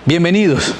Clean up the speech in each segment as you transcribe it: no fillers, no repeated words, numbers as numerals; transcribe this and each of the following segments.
Bienvenidos.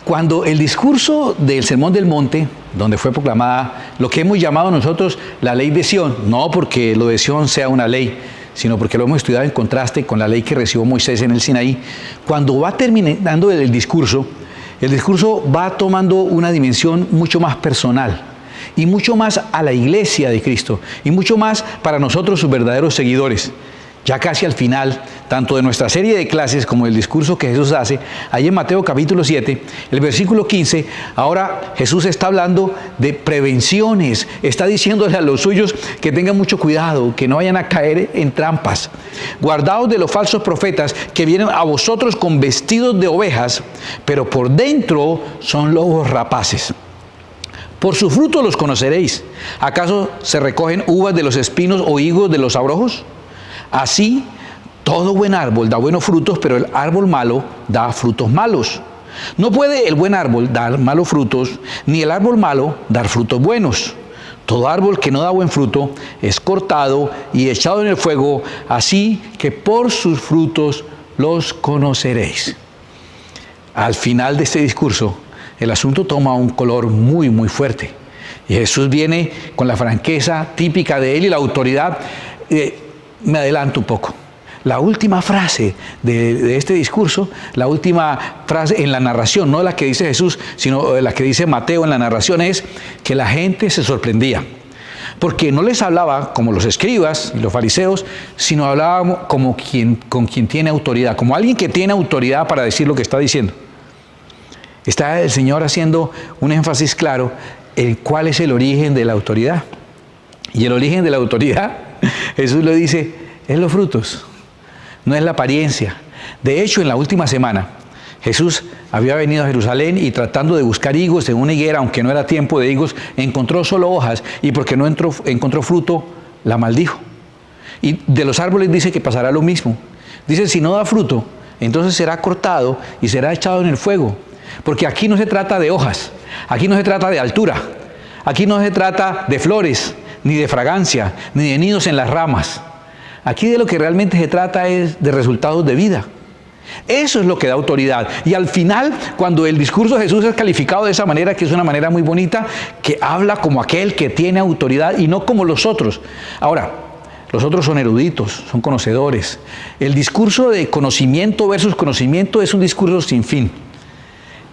Cuando el discurso del Sermón del Monte, donde fue proclamada lo que hemos llamado nosotros la ley de Sión, no porque lo de Sión sea una ley, sino porque lo hemos estudiado en contraste con la ley que recibió Moisés en el Sinaí, cuando va terminando el discurso va tomando una dimensión mucho más personal y mucho más a la iglesia de Cristo y mucho más para nosotros sus verdaderos seguidores. Ya casi al final, tanto de nuestra serie de clases como del discurso que Jesús hace, ahí en Mateo capítulo 7, el versículo 15, ahora Jesús está hablando de prevenciones, está diciéndole a los suyos que tengan mucho cuidado, que no vayan a caer en trampas. Guardaos de los falsos profetas que vienen a vosotros con vestidos de ovejas, pero por dentro son lobos rapaces. Por sus frutos los conoceréis. ¿Acaso se recogen uvas de los espinos o higos de los abrojos? Así, todo buen árbol da buenos frutos, pero el árbol malo da frutos malos. No puede el buen árbol dar malos frutos, ni el árbol malo dar frutos buenos. Todo árbol que no da buen fruto es cortado y echado en el fuego, así que por sus frutos los conoceréis. Al final de este discurso, el asunto toma un color muy, muy fuerte. Y Jesús viene con la franqueza típica de él y la autoridad. Me adelanto un poco. La última frase de este discurso, la última frase en la narración, no la que dice Jesús, sino la que dice Mateo en la narración, es que la gente se sorprendía. Porque no les hablaba como los escribas y los fariseos, sino hablaba como con quien tiene autoridad, como alguien que tiene autoridad para decir lo que está diciendo. Está el Señor haciendo un énfasis claro en cuál es el origen de la autoridad. Y el origen de la autoridad, Jesús lo dice, es los frutos, no es la apariencia. De hecho, en la última semana, Jesús había venido a Jerusalén y tratando de buscar higos en una higuera, aunque no era tiempo de higos, encontró solo hojas y porque no encontró fruto, la maldijo. Y de los árboles dice que pasará lo mismo. Dice, si no da fruto, entonces será cortado y será echado en el fuego. Porque aquí no se trata de hojas, aquí no se trata de altura, aquí no se trata de flores, ni de fragancia, ni de nidos en las ramas. Aquí de lo que realmente se trata es de resultados de vida. Eso es lo que da autoridad. Y al final, cuando el discurso de Jesús es calificado de esa manera, que es una manera muy bonita, que habla como aquel que tiene autoridad y no como los otros. Ahora, los otros son eruditos, son conocedores. El discurso de conocimiento versus conocimiento es un discurso sin fin.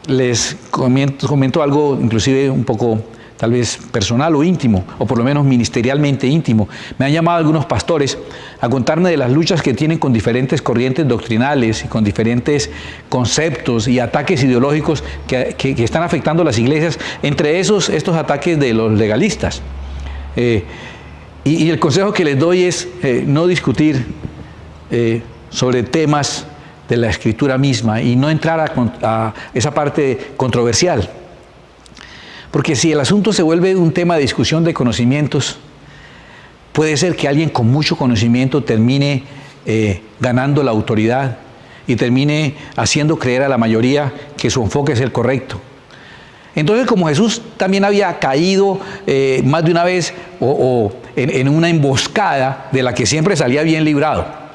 Les comento algo, inclusive un poco tal vez personal o íntimo, o por lo menos ministerialmente íntimo. Me han llamado algunos pastores a contarme de las luchas que tienen con diferentes corrientes doctrinales y con diferentes conceptos y ataques ideológicos que están afectando a las iglesias, entre estos ataques de los legalistas. Y el consejo que les doy es no discutir sobre temas de la Escritura misma y no entrar a esa parte controversial. Porque si el asunto se vuelve un tema de discusión de conocimientos, puede ser que alguien con mucho conocimiento termine ganando la autoridad y termine haciendo creer a la mayoría que su enfoque es el correcto. Entonces, como Jesús también había caído más de una vez en una emboscada de la que siempre salía bien librado.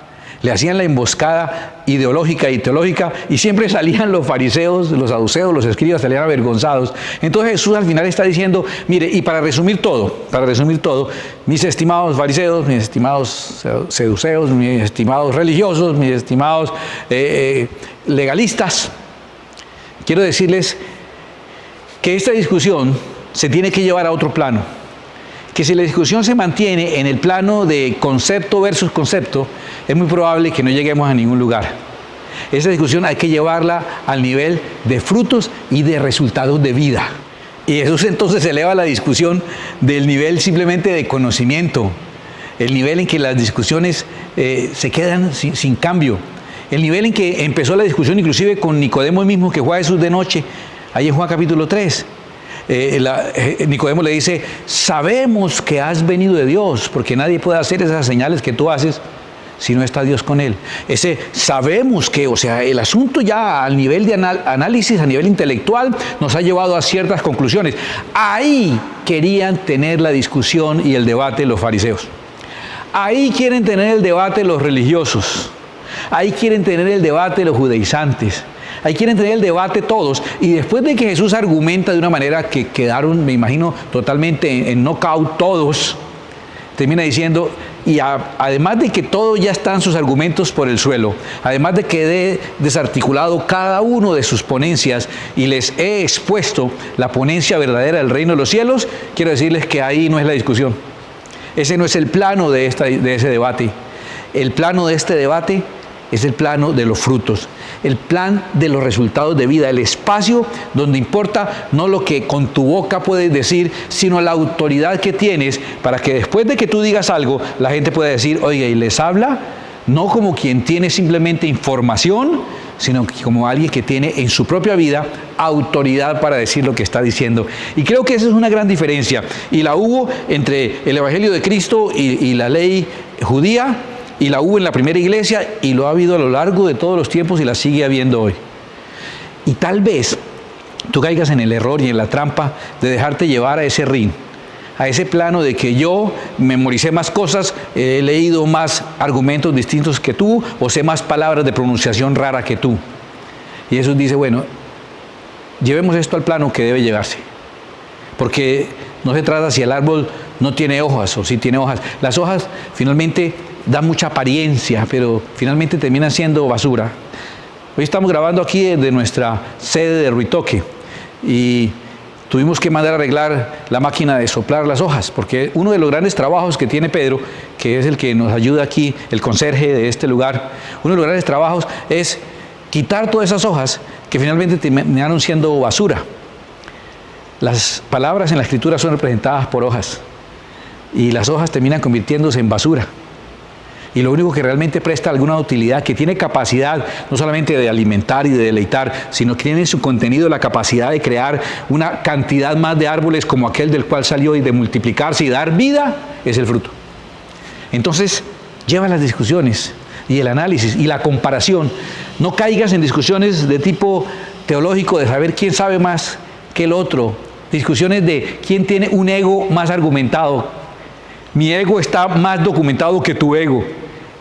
Le hacían la emboscada ideológica y teológica y siempre salían los fariseos, los saduceos, los escribas, salían avergonzados. Entonces Jesús al final está diciendo, mire, y para resumir todo, mis estimados fariseos, mis estimados saduceos, mis estimados religiosos, mis estimados legalistas, quiero decirles que esta discusión se tiene que llevar a otro plano. Que si la discusión se mantiene en el plano de concepto versus concepto, es muy probable que no lleguemos a ningún lugar. Esa discusión hay que llevarla al nivel de frutos y de resultados de vida. Y Jesús entonces eleva la discusión del nivel simplemente de conocimiento, el nivel en que las discusiones se quedan sin cambio, el nivel en que empezó la discusión inclusive con Nicodemo mismo, que fue a Jesús de noche, ahí en Juan capítulo 3. Nicodemo le dice, sabemos que has venido de Dios, porque nadie puede hacer esas señales que tú haces si no está Dios con él. Sabemos que, o sea, el asunto ya al nivel de análisis, a nivel intelectual, nos ha llevado a ciertas conclusiones. Ahí querían tener la discusión y el debate los fariseos. Ahí quieren tener el debate los religiosos. Ahí quieren tener el debate los judaizantes. Ahí quieren tener el debate todos. Y después de que Jesús argumenta de una manera que quedaron, me imagino, totalmente en knockout todos, termina diciendo, y además de que todos ya están sus argumentos por el suelo, además de que he desarticulado cada uno de sus ponencias y les he expuesto la ponencia verdadera del reino de los cielos, quiero decirles que ahí no es la discusión. Ese no es el plano de ese debate. El plano de este debate es el plano de los frutos, el plan de los resultados de vida, el espacio donde importa no lo que con tu boca puedes decir, sino la autoridad que tienes para que después de que tú digas algo, la gente pueda decir, oiga, y les habla, no como quien tiene simplemente información, sino como alguien que tiene en su propia vida autoridad para decir lo que está diciendo. Y creo que esa es una gran diferencia. Y la hubo entre el Evangelio de Cristo y la ley judía, y la hubo en la primera iglesia, y lo ha habido a lo largo de todos los tiempos y la sigue habiendo hoy. Y tal vez tú caigas en el error y en la trampa de dejarte llevar a ese ring, a ese plano de que yo memoricé más cosas, he leído más argumentos distintos que tú, o sé más palabras de pronunciación rara que tú. Y Jesús dice, bueno, llevemos esto al plano que debe llevarse. Porque no se trata si el árbol no tiene hojas o si tiene hojas. Las hojas finalmente dan mucha apariencia, pero finalmente terminan siendo basura. Hoy estamos grabando aquí desde nuestra sede de Ruitoque y tuvimos que mandar a arreglar la máquina de soplar las hojas, porque uno de los grandes trabajos que tiene Pedro, que es el que nos ayuda aquí, el conserje de este lugar, uno de los grandes trabajos es quitar todas esas hojas que finalmente terminaron siendo basura. Las palabras en la Escritura son representadas por hojas y las hojas terminan convirtiéndose en basura. Y lo único que realmente presta alguna utilidad, que tiene capacidad no solamente de alimentar y de deleitar, sino que tiene en su contenido la capacidad de crear una cantidad más de árboles como aquel del cual salió y de multiplicarse y dar vida, es el fruto. Entonces, lleva las discusiones y el análisis y la comparación. No caigas en discusiones de tipo teológico de saber quién sabe más que el otro. Discusiones de quién tiene un ego más argumentado. Mi ego está más documentado que tu ego.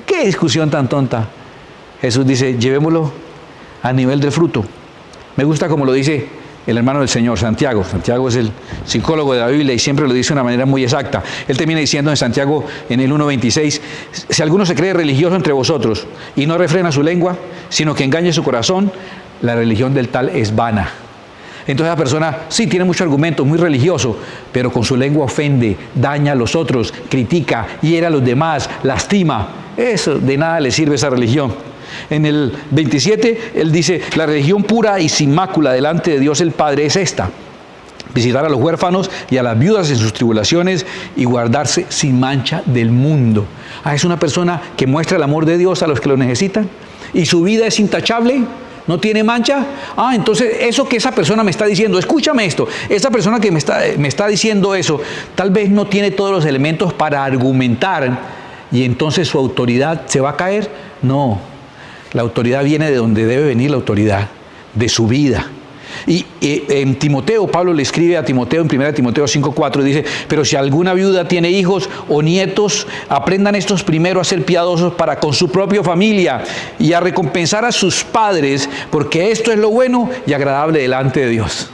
¿Qué discusión tan tonta? Jesús dice, llevémoslo a nivel del fruto. Me gusta como lo dice el hermano del Señor, Santiago. Santiago es el psicólogo de la Biblia y siempre lo dice de una manera muy exacta. Él termina diciendo en Santiago, en el 1:26, si alguno se cree religioso entre vosotros y no refrena su lengua, sino que engañe su corazón, la religión del tal es vana. Entonces la persona sí tiene mucho argumento, muy religioso, pero con su lengua ofende, daña a los otros, critica, hiere a los demás, lastima. Eso, de nada le sirve esa religión. En el 27, él dice, la religión pura y sin mácula delante de Dios el Padre es esta: visitar a los huérfanos y a las viudas en sus tribulaciones y guardarse sin mancha del mundo. Es una persona que muestra el amor de Dios a los que lo necesitan y su vida es intachable. ¿No tiene mancha? Entonces eso que esa persona me está diciendo, escúchame esto, esa persona que me está diciendo eso, tal vez no tiene todos los elementos para argumentar y entonces su autoridad se va a caer. No, la autoridad viene de donde debe venir la autoridad, de su vida. Y en Timoteo, Pablo le escribe a Timoteo en 1 Timoteo 5:4, dice, pero si alguna viuda tiene hijos o nietos, aprendan estos primero a ser piadosos para con su propia familia y a recompensar a sus padres, porque esto es lo bueno y agradable delante de Dios.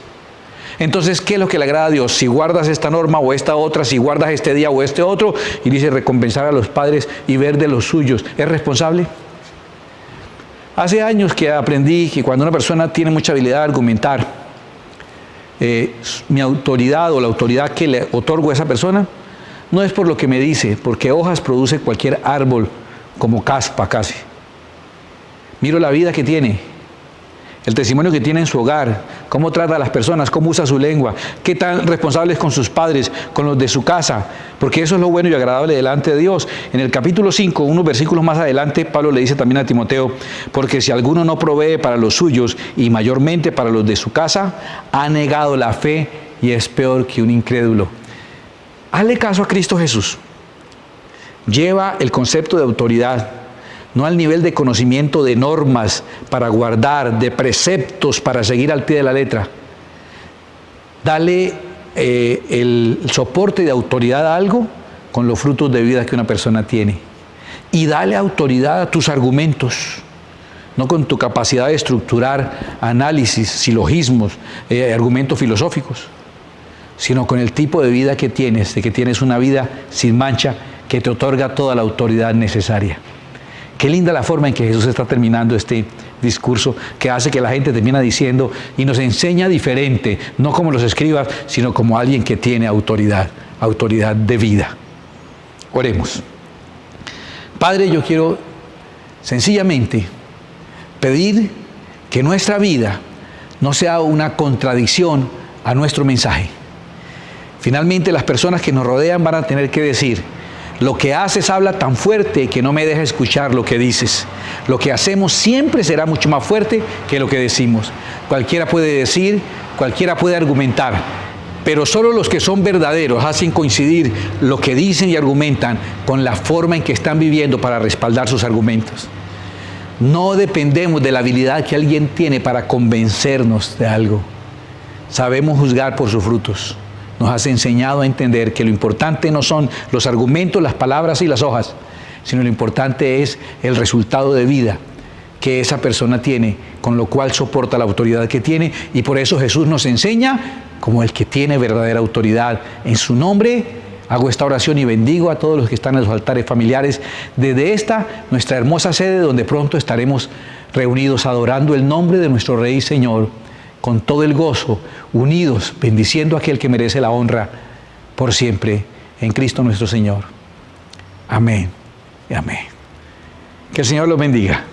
Entonces, ¿qué es lo que le agrada a Dios? Si guardas esta norma o esta otra, si guardas este día o este otro, y dice recompensar a los padres y ver de los suyos, ¿es responsable? Hace años que aprendí que cuando una persona tiene mucha habilidad de argumentar, mi autoridad o la autoridad que le otorgo a esa persona no es por lo que me dice, porque hojas produce cualquier árbol como caspa casi. Miro la vida que tiene, el testimonio que tiene en su hogar, cómo trata a las personas, cómo usa su lengua, qué tan responsable es con sus padres, con los de su casa, porque eso es lo bueno y agradable delante de Dios. En el capítulo 5, unos versículos más adelante, Pablo le dice también a Timoteo, porque si alguno no provee para los suyos y mayormente para los de su casa, ha negado la fe y es peor que un incrédulo. Hazle caso a Cristo Jesús. Lleva el concepto de autoridad no al nivel de conocimiento de normas para guardar, de preceptos para seguir al pie de la letra. Dale el soporte de autoridad a algo con los frutos de vida que una persona tiene. Y dale autoridad a tus argumentos, no con tu capacidad de estructurar análisis, silogismos, argumentos filosóficos, sino con el tipo de vida que tienes, de que tienes una vida sin mancha que te otorga toda la autoridad necesaria. Qué linda la forma en que Jesús está terminando este discurso, que hace que la gente termina diciendo y nos enseña diferente, no como los escribas, sino como alguien que tiene autoridad, autoridad de vida. Oremos. Padre, yo quiero sencillamente pedir que nuestra vida no sea una contradicción a nuestro mensaje. Finalmente, las personas que nos rodean van a tener que decir: lo que haces habla tan fuerte que no me deja escuchar lo que dices. Lo que hacemos siempre será mucho más fuerte que lo que decimos. Cualquiera puede decir, cualquiera puede argumentar, pero solo los que son verdaderos hacen coincidir lo que dicen y argumentan con la forma en que están viviendo para respaldar sus argumentos. No dependemos de la habilidad que alguien tiene para convencernos de algo. Sabemos juzgar por sus frutos. Nos has enseñado a entender que lo importante no son los argumentos, las palabras y las hojas, sino lo importante es el resultado de vida que esa persona tiene, con lo cual soporta la autoridad que tiene. Y por eso Jesús nos enseña como el que tiene verdadera autoridad. En su nombre hago esta oración y bendigo a todos los que están en los altares familiares desde esta, nuestra hermosa sede, donde pronto estaremos reunidos adorando el nombre de nuestro Rey y Señor, con todo el gozo, unidos, bendiciendo a aquel que merece la honra por siempre, en Cristo nuestro Señor. Amén y amén. Que el Señor los bendiga.